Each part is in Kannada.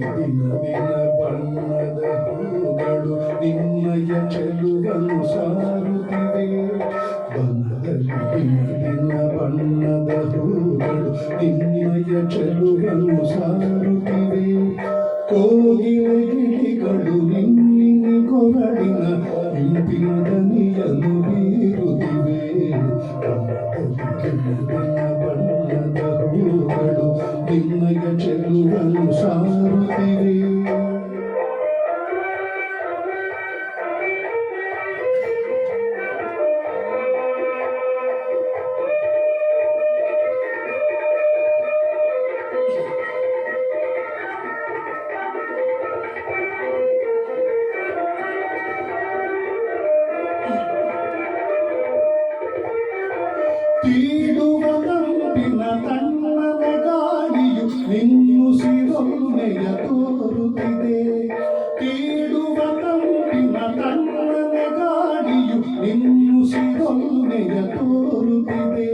ದಿನ ಬಣ್ಣದ ಹೂಗಳು ನಿನ್ನಯ ಚೆಲುವನ್ನು ಸಾರುತ್ತಿವೆ ಬನದಲ್ಲಿ ದಿನ ಬಣ್ಣದ ಹೂಗಳು ನಿನ್ನಯ ಚೆಲುವನ್ನು ಸಾರುತ್ತಿವೆ ಕೋಗಿಲೆ ಗಿಳಿಗಳು ನಿನ್ನಿನ ಕೊರಳಿನ ಇಂಪಿನ ದನಿಯನ್ನು ಬೀರುತ್ತಿವೆ ದಿನ ಬಣ್ಣದ ಹೂಗಳು ನಿನ್ನಯ ಚೆಲುವನ್ನು ಸಾರುತ್ತಿವೆ ತೀಡುವ ತಂಪಿನ ತಣ್ಣನ ಗಾಳಿಯು ನಿನ್ನುಸಿರೊನ್ನೆಯ ತೋರುತ್ತಿದೆ ತೀಡುವ ತಂಪಿನ ತಣ್ಣನ ಗಾಳಿಯು ನಿನ್ನುಸಿರೊನ್ನೆಯ ತೋರುತ್ತಿದೆ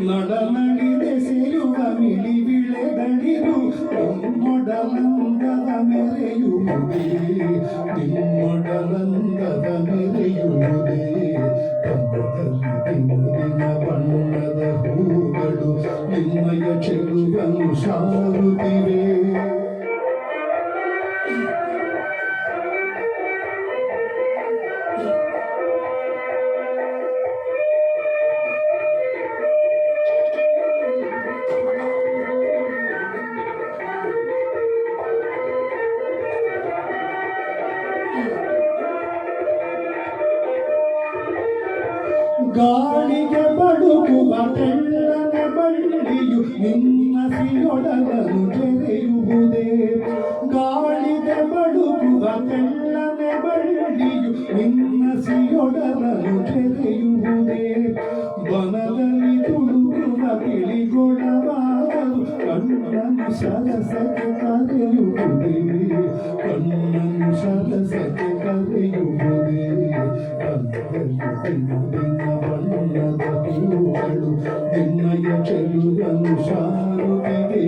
ನಡನಡಿದೆಸೆಯುವ ಮಿಳಿ ಬಿಳೆಗಳಿರು ನಿಮ್ಮೊಡಲಂಗದ ಮೆರೆಯುವುದೇ ನಿಮ್ಮೊಡಲಂಗದ ಮೆರೆಯುವುದೇ ದಿನ ಬಣ್ಣದ ಹೂಗಳು ನಿನ್ನಯ ಚೆಲುವನ್ನು ಸಾರುತ್ತಿವೆ ಗಾಳಿಗೆ ಬಡುಕುವ ತೆಳ್ಳನೆ ಬಂಡಿಯು ನಿನ್ನ ಸಿಯೊಡಲನ್ನು ತೆರೆಯುವುದೇ ಗಾಳಿಗೆ ಬಡುಕುವ ತೆಳ್ಳನೆ ಬಂಡಿಯು ನಿನ್ನ ಸಿಯೊಡಲನ್ನು ತೆರೆಯುವುದೇ ಬನದಲ್ಲಿ ತುಳುಕುವ ಗಿಳಿಗೊಳವಾದರು ಕಣ್ಣನ್ನು ಸರಸಕ್ಕೆ ಕರೆಯುವುದೇ ಕಣ್ಣನ್ನು ಸರಸಕ್ಕೆ ಕರೆಯುವುದೇ ಬಣ್ಣದ ಹೂಗಳು ನಿನ್ನಯ ಚೆಲುವನ್ನು ಸಾರುತ್ತಿದೆ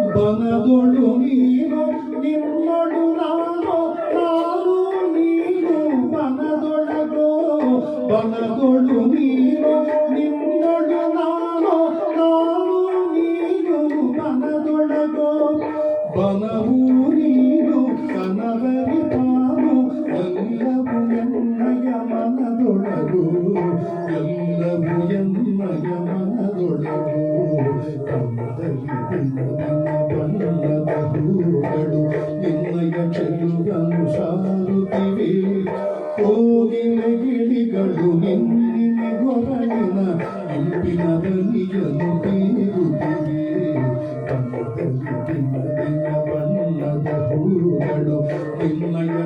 ಬನದೊಳು ನೀನು ನಿನ್ನೊಡು ನಾನು ನಾನು ನೀನು ಬನದೊಳಗೋ ಬನದೊಳು ನೀನು ನಿನ್ನೊಡು ನಾನು ನಾನು ನೀನು ಬನದೊಳಗೋ ಬನವೂ ನೀನು ಕನವರಿ ತಾನು ಎಲ್ಲವೂ ಎನ್ನಯ ಮನದೊಳಗು ಎಲ್ಲವೂ ಎನ್ನಯ ಮನದೊಳಗು ಬಣ್ಣದ ಹೂಗಳು ನಿನ್ನಯ ಚೆಲುವನ್ನು ಸಾರುತ್ತಿವೆ ಕೋಗಿಲೆ ಗಿಳಿಗಳು ನಿನ್ನಿನ ಗೊರಳಿನ ಇಂಪಿನ ದನಿಯನ್ನು ಬೀರುತ್ತಿವೆ ದಿನ ಬಣ್ಣದ ಹೂಗಳು ನಿನ್ನಯ